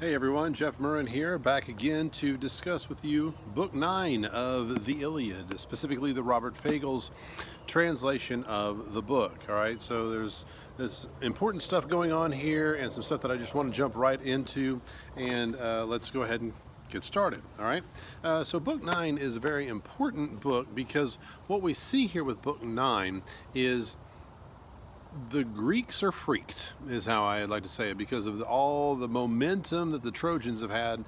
Hey everyone, Jeff Murrin here, back again to discuss with you Book 9 of the Iliad, specifically the Robert Fagel's translation of the book. Alright, so there's this important stuff going on here and some stuff that I just want to jump right into, and let's go ahead and get started. Alright, so Book 9 is a very important book because what we see here with Book 9 is the Greeks are freaked, is how I'd like to say it, because of all the momentum that the Trojans have had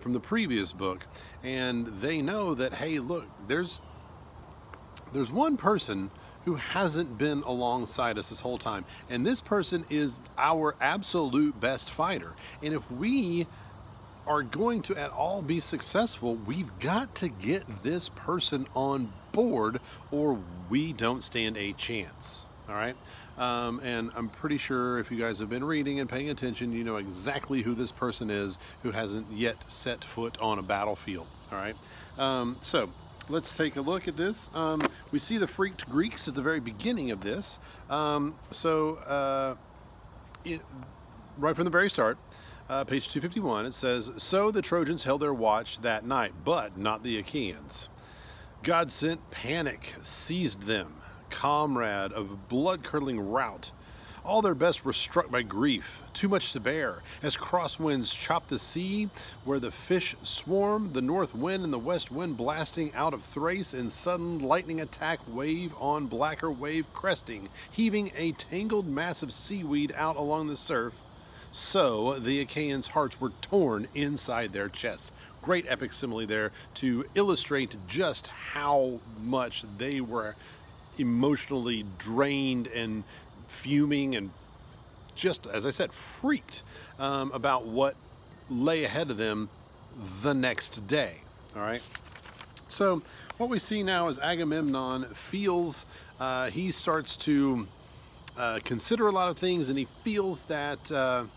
from the previous book, and they know that, hey, look, there's one person who hasn't been alongside us this whole time, and this person is our absolute best fighter, and if we are going to at all be successful, we've got to get this person on board or we don't stand a chance. All right, and I'm pretty sure if you guys have been reading and paying attention, you know exactly who this person is who hasn't yet set foot on a battlefield. All right, so let's take a look at this. We see the freaked Greeks at the very beginning of this. Right from the very start, page 251, it says, "So the Trojans held their watch that night, but not the Achaeans. God sent panic, seized them, comrade of blood-curdling rout. All their best were struck by grief, too much to bear, as crosswinds chop the sea, where the fish swarm, the north wind and the west wind blasting out of Thrace in sudden lightning attack, wave on blacker wave cresting, heaving a tangled mass of seaweed out along the surf. So the Achaeans' hearts were torn inside their chests." Great epic simile there to illustrate just how much they were emotionally drained and fuming and just, as I said, freaked about what lay ahead of them the next day. All right, so what we see now is Agamemnon feels he starts to consider a lot of things, and he feels that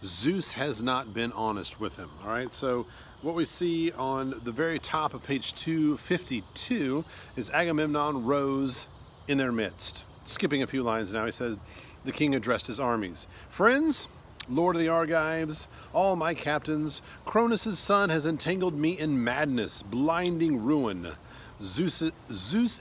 Zeus has not been honest with him. All right, so what we see on the very top of page 252 is Agamemnon rose in their midst. Skipping a few lines now, he says, the king addressed his armies. "Friends, Lord of the Argives, all my captains, Cronus' son has entangled me in madness, blinding ruin. Zeus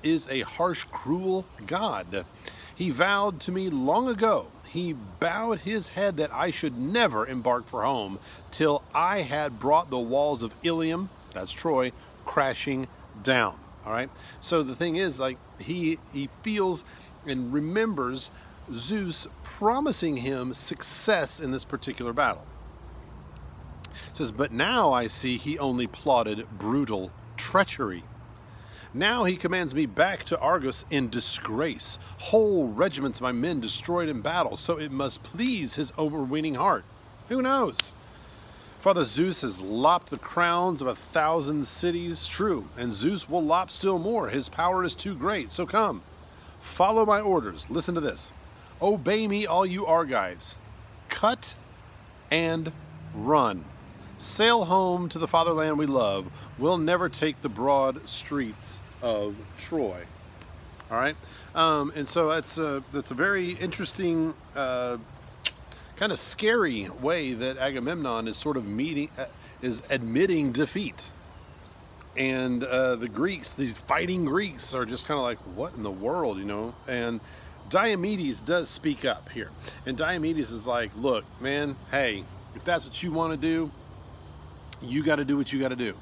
is a harsh, cruel god. He vowed to me long ago, he bowed his head that I should never embark for home till I had brought the walls of Ilium," that's Troy, "crashing down." All right, so the thing is, like, he feels and remembers Zeus promising him success in this particular battle. It says, "But now I see he only plotted brutal treachery. Now he commands me back to Argos in disgrace. Whole regiments of my men destroyed in battle, so it must please his overweening heart. Who knows? Father Zeus has lopped the crowns of 1,000 cities, true, and Zeus will lop still more. His power is too great. So come, follow my orders. Listen to this. Obey me, all you Argives. Cut and run. Sail home to the fatherland we love. We'll never take the broad streets of Troy." All right, and so that's a very interesting, kind of scary way that Agamemnon is sort of admitting defeat, and the Greeks, these fighting Greeks, are just kind of like, what in the world, you know? And Diomedes does speak up here, and Diomedes is like, look, man, hey, if that's what you want to do, you got to do what you got to do.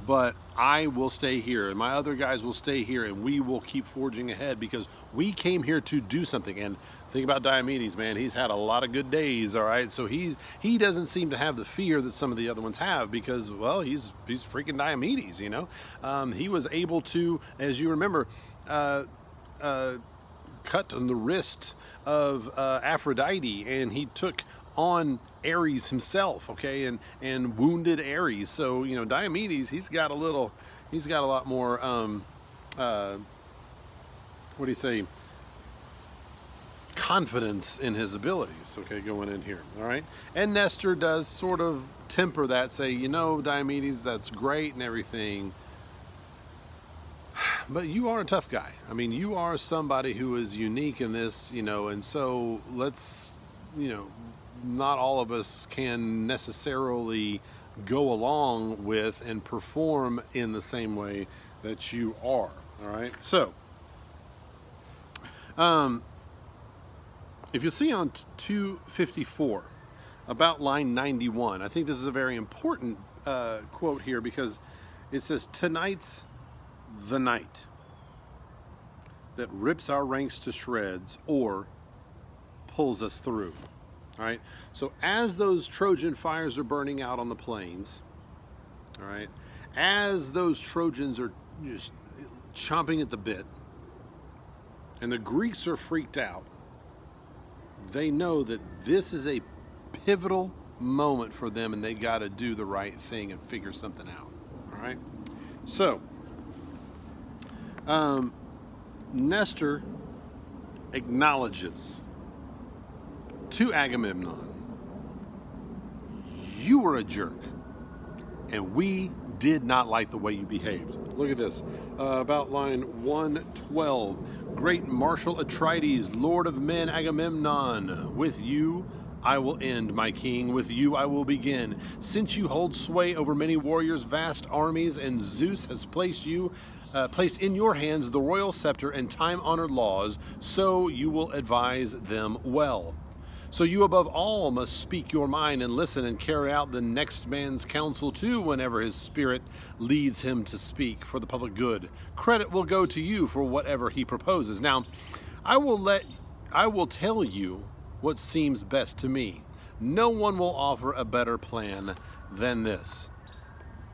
But I will stay here, and my other guys will stay here, and we will keep forging ahead because we came here to do something. And think about Diomedes, man. He's had a lot of good days, all right? So he doesn't seem to have the fear that some of the other ones have because, well, he's freaking Diomedes, you know? He was able to, as you remember, cut on the wrist of Aphrodite, and he took on Ares himself, okay, and wounded Ares. So, you know, Diomedes, he's got a lot more, what do you say, confidence in his abilities, okay, going in here, all right? And Nestor does sort of temper that, say, you know, Diomedes, that's great and everything, but you are a tough guy. I mean, you are somebody who is unique in this, you know, and so let's, you know, not all of us can necessarily go along with and perform in the same way that you are. All right. So, if you see on 254 about line 91, I think this is a very important quote here, because it says, "Tonight's the night that rips our ranks to shreds or pulls us through." All right. So as those Trojan fires are burning out on the plains, all right, as those Trojans are just chomping at the bit, and the Greeks are freaked out, they know that this is a pivotal moment for them, and they got to do the right thing and figure something out. All right. So, Nestor acknowledges to Agamemnon, "You were a jerk, and we did not like the way you behaved." Look at this, about line 112. "Great Marshal Atreides, Lord of men Agamemnon, with you I will end, my king, with you I will begin. Since you hold sway over many warriors, vast armies, and Zeus has placed in your hands the royal scepter and time-honored laws, so you will advise them well. So you above all must speak your mind and listen and carry out the next man's counsel too whenever his spirit leads him to speak for the public good. Credit will go to you for whatever he proposes. Now, I will tell you what seems best to me. No one will offer a better plan than this.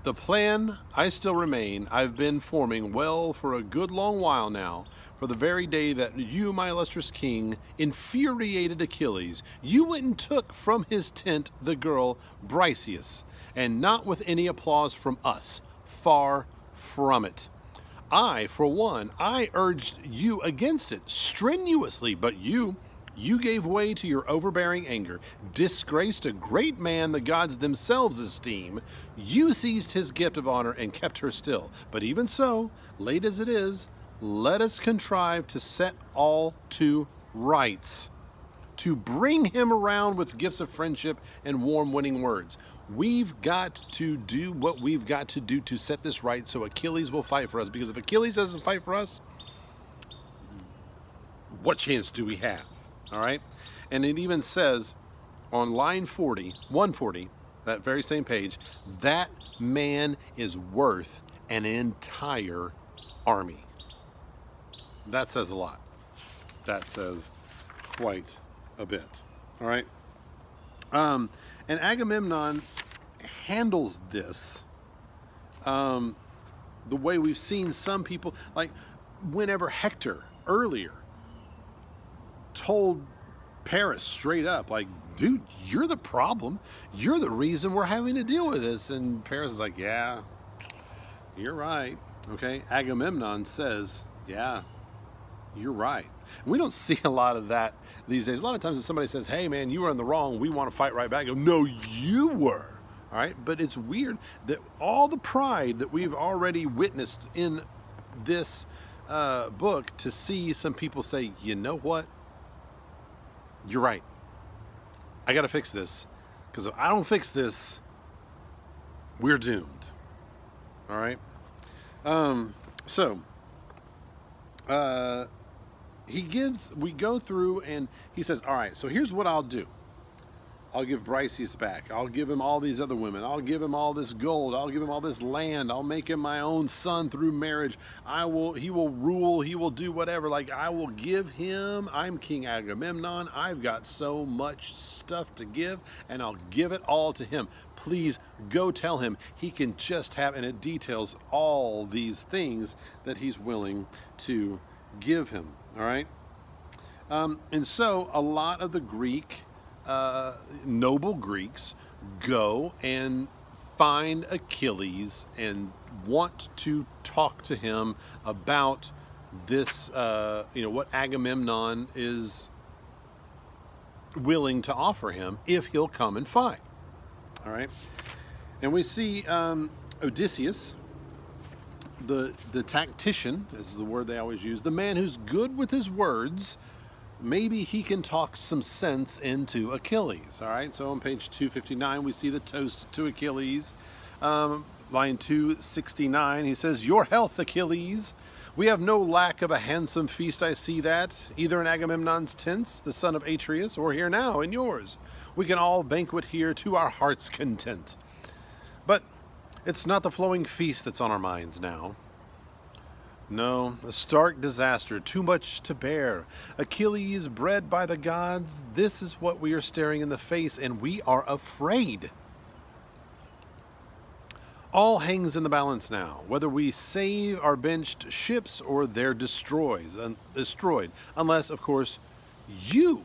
The plan I still remain, I've been forming well for a good long while now, for the very day that you, my illustrious king, infuriated Achilles. You went and took from his tent the girl Briseis, and not with any applause from us. Far from it. I, for one, I urged you against it strenuously, but you gave way to your overbearing anger, disgraced a great man the gods themselves esteem. You seized his gift of honor and kept her still. But even so, late as it is, let us contrive to set all to rights, to bring him around with gifts of friendship and warm winning words. We've got to do what we've got to do to set this right, so Achilles will fight for us, because if Achilles doesn't fight for us, what chance do we have? All right. And it even says on line 140, that very same page, that man is worth an entire army. That says a lot. That says quite a bit. All right. And Agamemnon handles this the way we've seen some people, like whenever Hector earlier told Paris straight up, like, dude, you're the problem. You're the reason we're having to deal with this. And Paris is like, yeah, you're right. Okay. Agamemnon says, yeah, you're right. We don't see a lot of that these days. A lot of times if somebody says, hey man, you were in the wrong, we want to fight right back, I go, no, you were. All right. But it's weird that all the pride that we've already witnessed in this book, to see some people say, you know what? You're right. I got to fix this, because if I don't fix this, we're doomed. All right. We go through and he says, all right, so here's what I'll do. I'll give Briseis back. I'll give him all these other women. I'll give him all this gold. I'll give him all this land. I'll make him my own son through marriage. He will rule. He will do whatever. Like, I will give him, I'm King Agamemnon. I've got so much stuff to give, and I'll give it all to him. Please go tell him he can just have, and it details all these things that he's willing to give him. All right. And so a lot of the noble Greeks go and find Achilles and want to talk to him about this, what Agamemnon is willing to offer him if he'll come and fight. All right. And we see Odysseus, the tactician is the word they always use, the man who's good with his words, maybe he can talk some sense into Achilles. All right, so on page 259, we see the toast to Achilles. Line 269, he says, "Your health, Achilles. We have no lack of a handsome feast, I see that, either in Agamemnon's tents, the son of Atreides, or here now in yours. We can all banquet here to our heart's content. But it's not the flowing feast that's on our minds now. No, a stark disaster, too much to bear. Achilles, bred by the gods, this is what we are staring in the face, and we are afraid. All hangs in the balance now, whether we save our benched ships or they're destroyed, unless, of course, you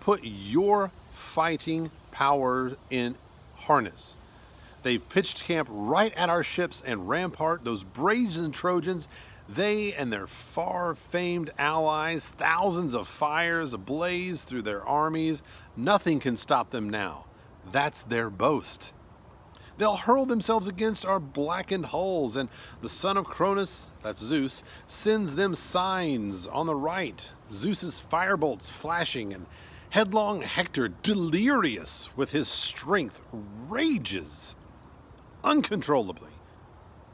put your fighting power in harness. They've pitched camp right at our ships and rampart, those brazen Trojans. They and their far-famed allies, thousands of fires ablaze through their armies. Nothing can stop them now. That's their boast. They'll hurl themselves against our blackened hulls, and the son of Cronus, that's Zeus, sends them signs on the right. Zeus's firebolts flashing, and headlong Hector, delirious with his strength, rages uncontrollably,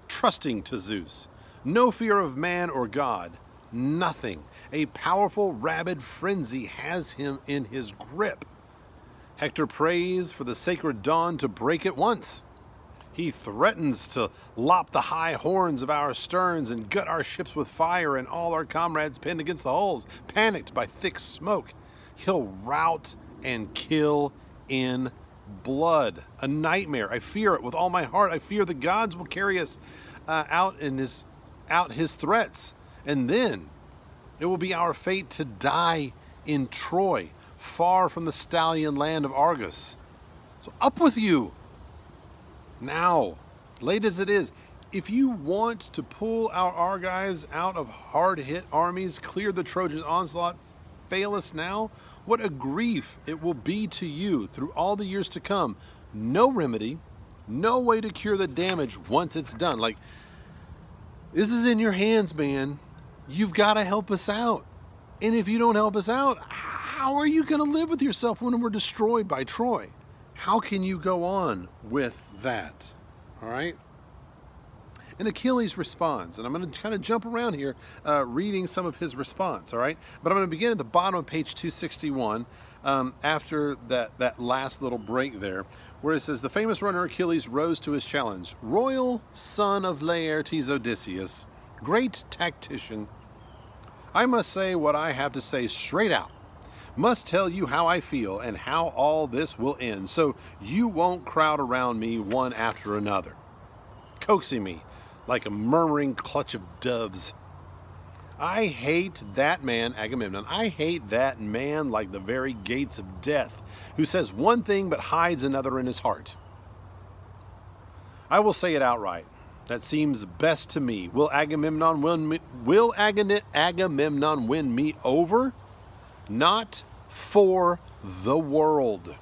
trusting to Zeus. No fear of man or God, nothing. A powerful, rabid frenzy has him in his grip. Hector prays for the sacred dawn to break at once. He threatens to lop the high horns of our sterns and gut our ships with fire, and all our comrades pinned against the hulls, panicked by thick smoke. He'll rout and kill in blood. A nightmare. I fear it with all my heart. I fear the gods will carry us out his threats, and then it will be our fate to die in Troy, far from the stallion land of Argos. So up with you! Now, late as it is, if you want to pull our Argives out of hard-hit armies, clear the Trojan onslaught, fail us now, what a grief it will be to you through all the years to come. No remedy, no way to cure the damage once it's done. Like, this is in your hands, man. You've got to help us out. And if you don't help us out, how are you going to live with yourself when we're destroyed by Troy? How can you go on with that? All right? And Achilles responds, and I'm going to kind of jump around here reading some of his response, all right? But I'm going to begin at the bottom of page 261 after that last little break there, where it says, "The famous runner Achilles rose to his challenge. Royal son of Laertes Odysseus, great tactician. I must say what I have to say straight out. Must tell you how I feel and how all this will end, so you won't crowd around me one after another, coaxing me like a murmuring clutch of doves. I hate that man, Agamemnon. I hate that man like the very gates of death, who says one thing but hides another in his heart. I will say it outright. That seems best to me. Will Agamemnon win me over? Not for the world,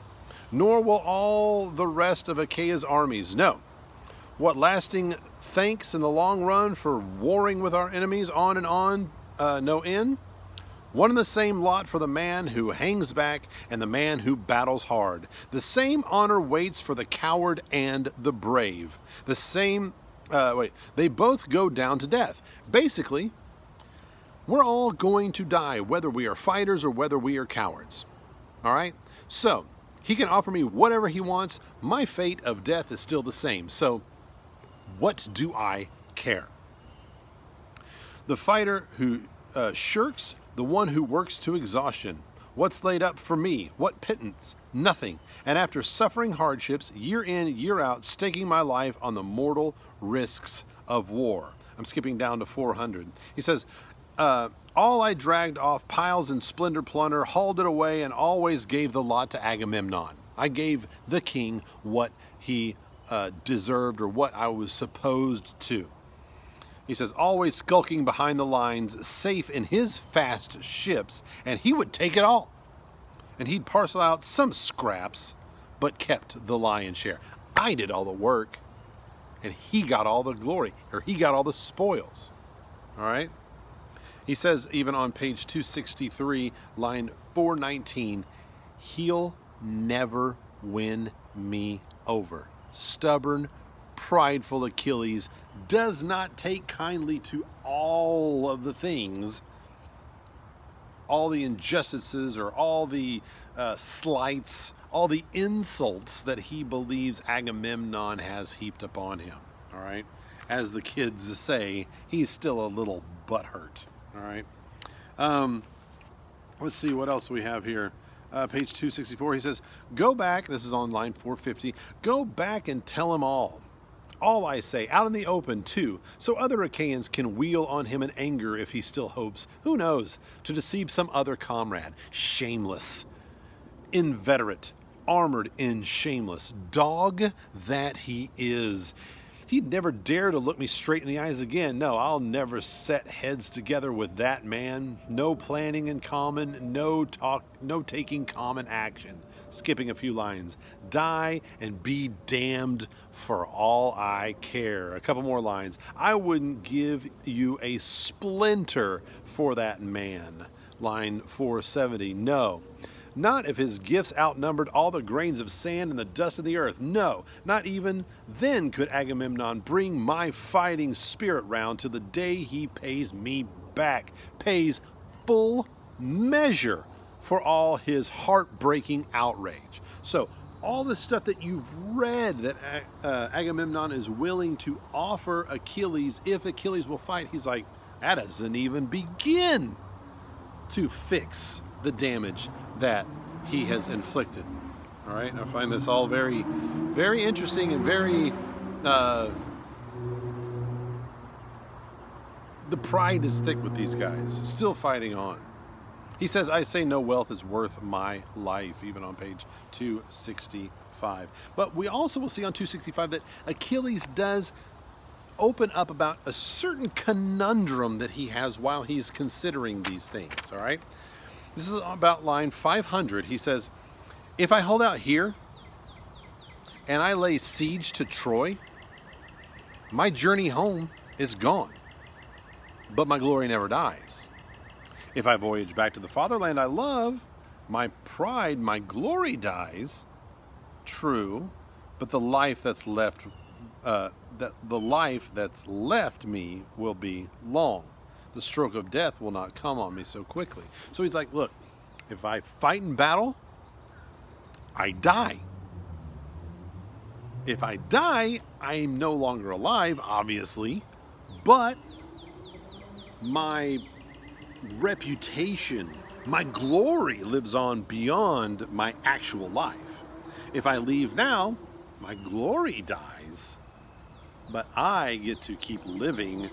nor will all the rest of Achaea's armies. No. What lasting thanks in the long run for warring with our enemies on and on, no end? One and the same lot for the man who hangs back and the man who battles hard. The same honor waits for the coward and the brave. The same, they both go down to death. Basically, we're all going to die, whether we are fighters or whether we are cowards. All right? So, he can offer me whatever he wants. My fate of death is still the same. So, what do I care? The fighter who shirks, the one who works to exhaustion. What's laid up for me? What pittance? Nothing. And after suffering hardships, year in, year out, staking my life on the mortal risks of war. I'm skipping down to 400. He says, all I dragged off piles and splendor plunder, hauled it away, and always gave the lot to Agamemnon. I gave the king what he deserved, or what I was supposed to. He says, always skulking behind the lines, safe in his fast ships, and he would take it all. And he'd parcel out some scraps, but kept the lion's share. I did all the work, and he got all the glory, or he got all the spoils. All right? He says, even on page 263, line 419, he'll never win me over. Stubborn, prideful Achilles does not take kindly to all of the things, all the injustices or all the slights, all the insults that he believes Agamemnon has heaped upon him. All right? As the kids say, he's still a little butthurt. All right? Let's see what else we have here. Page 264, he says, go back, this is on line 450, go back and tell him all I say, out in the open too, so other Achaeans can wheel on him in anger if he still hopes, who knows, to deceive some other comrade. Shameless, inveterate, armored in shameless, dog that he is. He'd never dare to look me straight in the eyes again. No, I'll never set heads together with that man. No planning in common, no talk, no taking common action. Skipping a few lines. Die and be damned for all I care. A couple more lines. I wouldn't give you a splinter for that man. Line 470. No. Not if his gifts outnumbered all the grains of sand and the dust of the earth. No, not even then could Agamemnon bring my fighting spirit round till the day he pays me back, pays full measure for all his heartbreaking outrage. So all the stuff that you've read that Agamemnon is willing to offer Achilles if Achilles will fight, he's like, that doesn't even begin to fix the damage that he has inflicted. All right, I find this all very, very interesting and very, the pride is thick with these guys, still fighting on. He says, I say no wealth is worth my life, even on page 265. But we also will see on 265 that Achilles does open up about a certain conundrum that he has while he's considering these things, all right? This is about line 500. He says, if I hold out here and I lay siege to Troy, my journey home is gone, but my glory never dies. If I voyage back to the fatherland I love, my pride, my glory dies. True, but the life that's left, me will be long. The stroke of death will not come on me so quickly. So he's like, look, if I fight in battle, I die. If I die, I'm no longer alive, obviously, but my reputation, my glory lives on beyond my actual life. If I leave now, my glory dies, but I get to keep living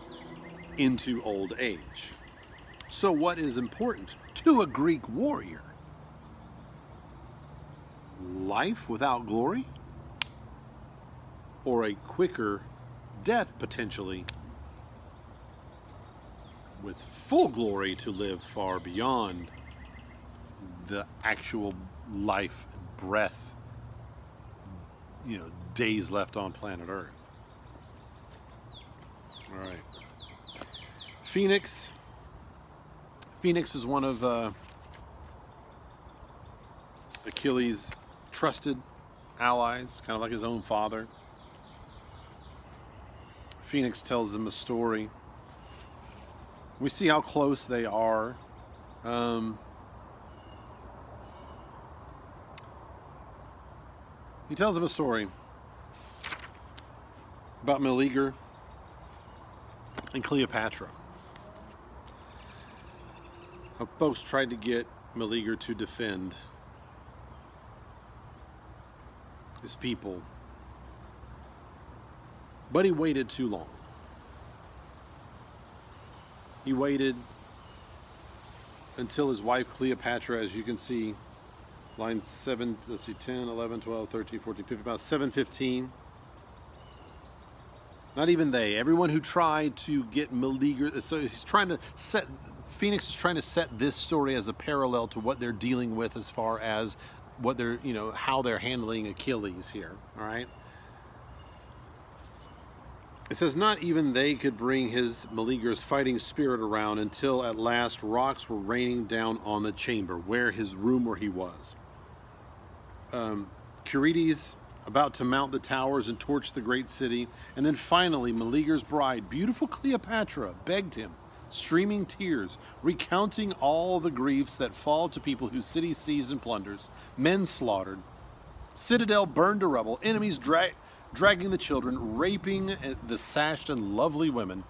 into old age. So what is important to a Greek warrior? Life without glory? Or a quicker death, potentially, with full glory to live far beyond the actual life, breath, days left on planet Earth. All right. Phoenix. Phoenix is one of Achilles' trusted allies, kind of like his own father. Phoenix tells him a story. We see how close they are. He tells him a story about Meleager and Cleopatra. How folks tried to get Meleager to defend his people, but he waited too long. He waited until his wife Cleopatra, as you can see, line 7, let's see, 10, 11, 12, 13, 14, 15, about 7:15. Not even they. Everyone who tried to get Meleager, so he's trying to set, Phoenix is trying to set this story as a parallel to what they're dealing with as far as what they're, how they're handling Achilles here, all right? It says, not even they could bring his Meleager's fighting spirit around until at last rocks were raining down on the chamber, where his room where he was. Curides about to mount the towers and torch the great city. And then finally, Meleager's bride, beautiful Cleopatra, begged him, streaming tears, recounting all the griefs that fall to people whose city seized and plunders, men slaughtered, citadel burned to rubble, enemies dragging the children, raping the sashed and lovely women.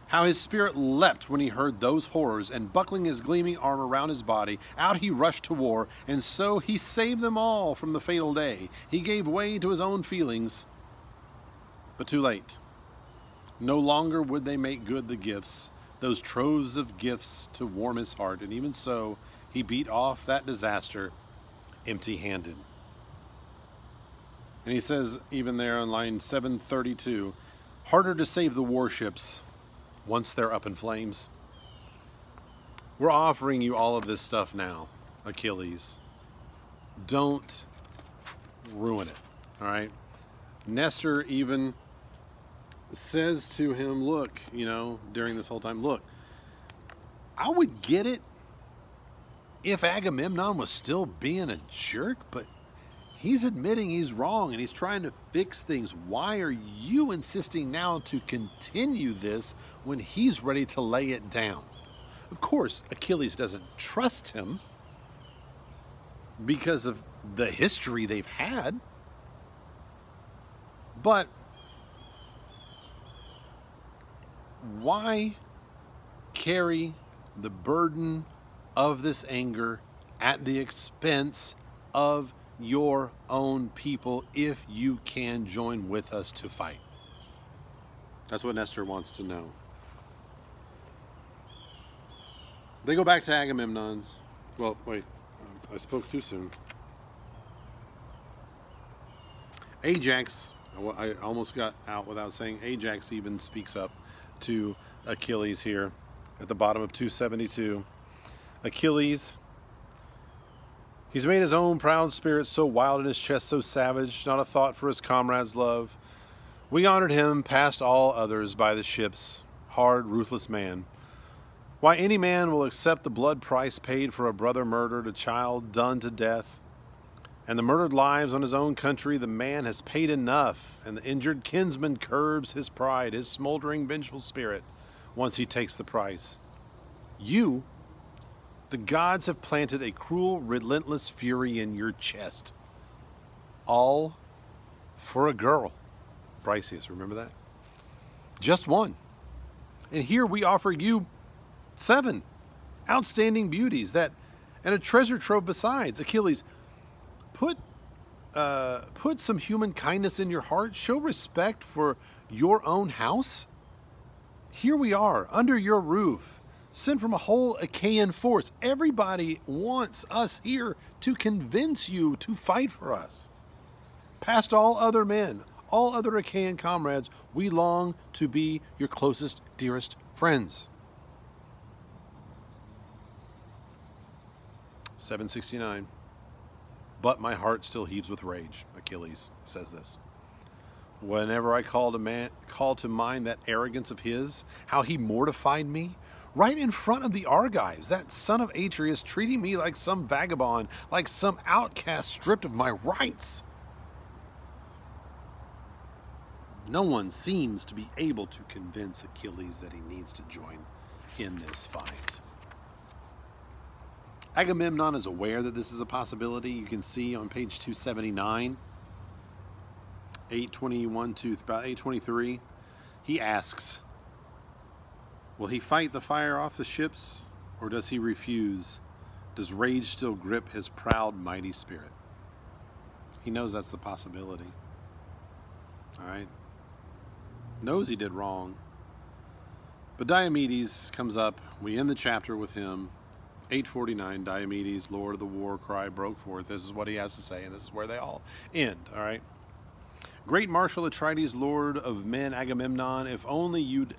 How his spirit leapt when he heard those horrors, and buckling his gleaming armor round his body, out he rushed to war, and so he saved them all from the fatal day. He gave way to his own feelings, but too late. No longer would they make good the gifts, those troves of gifts to warm his heart, and even so he beat off that disaster empty-handed. And he says, even there on line 732, harder to save the warships once they're up in flames. We're offering you all of this stuff now, Achilles. Don't ruin it, all right? Nestor even says to him, look, you know, during this whole time, look, I would get it if Agamemnon was still being a jerk, but he's admitting he's wrong and he's trying to fix things. Why are you insisting now to continue this when he's ready to lay it down? Of course, Achilles doesn't trust him because of the history they've had. But why carry the burden of this anger at the expense of your own people if you can join with us to fight? That's what Nestor wants to know. They go back to Agamemnon's. Well, wait, I spoke too soon. Ajax, I almost got out without saying, Ajax even speaks up to Achilles here at the bottom of 272. Achilles, he's made his own proud spirit so wild in his chest, so savage, not a thought for his comrades' love. We honored him past all others by the ships, hard, ruthless man. Why, any man will accept the blood price paid for a brother murdered, a child done to death, and the murdered lives on his own country. The man has paid enough, and the injured kinsman curbs his pride, his smoldering, vengeful spirit, once he takes the price. You, the gods have planted a cruel, relentless fury in your chest. All for a girl. Briseis, remember that? Just one. And here we offer you 7 outstanding beauties, and a treasure trove besides. Achilles, put some human kindness in your heart. Show respect for your own house. Here we are, under your roof, sent from a whole Achaean force. Everybody wants us here to convince you to fight for us. Past all other men, all other Achaean comrades, we long to be your closest, dearest friends. 769. But my heart still heaves with rage, Achilles says this. Whenever I call to mind that arrogance of his, how he mortified me, right in front of the Argives, that son of Atreus treating me like some vagabond, like some outcast stripped of my rights. No one seems to be able to convince Achilles that he needs to join in this fight. Agamemnon is aware that this is a possibility. You can see on page 279, 821 to about 823, he asks, will he fight the fire off the ships, or does he refuse? Does rage still grip his proud, mighty spirit? He knows that's the possibility. All right? Knows he did wrong. But Diomedes comes up. We end the chapter with him. 849, Diomedes, Lord of the war cry broke forth. This is what he has to say, and this is where they all end, all right? Great Marshal Atreides, Lord of men, Agamemnon, if only you'd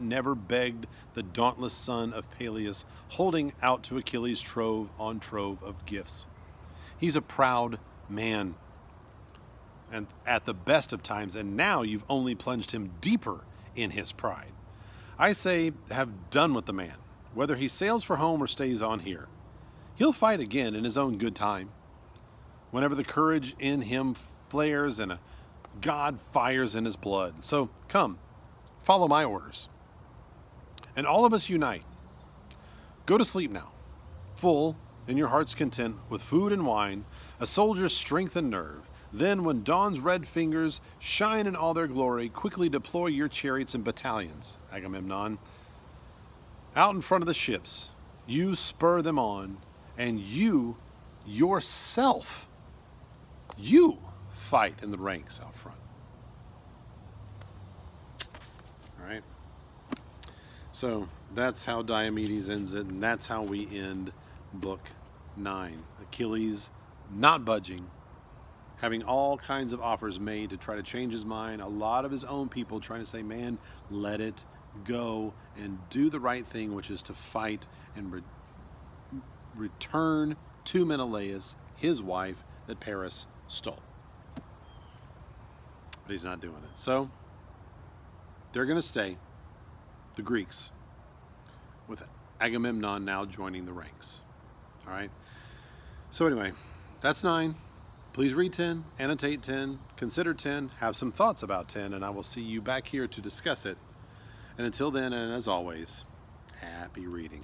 never begged the dauntless son of Peleus, holding out to Achilles trove on trove of gifts. He's a proud man. and at the best of times, and now you've only plunged him deeper in his pride. I say, have done with the man, whether he sails for home or stays on here. He'll fight again in his own good time. Whenever the courage in him flares and a god fires in his blood. So come, follow my orders. And all of us unite. Go to sleep now, full in your heart's content with food and wine, a soldier's strength and nerve. Then, when dawn's red fingers shine in all their glory, quickly deploy your chariots and battalions, Agamemnon. Out in front of the ships, you spur them on, and you, yourself, you fight in the ranks out front. All right? So, that's how Diomedes ends it, and that's how we end Book 9. Achilles not budging, having all kinds of offers made to try to change his mind. A lot of his own people trying to say, man, let it go and do the right thing, which is to fight and return to Menelaus, his wife, that Paris stole. But he's not doing it. So they're going to stay, the Greeks, with Agamemnon now joining the ranks. All right? So anyway, that's 9. Please read 10, annotate 10, consider 10, have some thoughts about 10, and I will see you back here to discuss it. And until then, and as always, happy reading.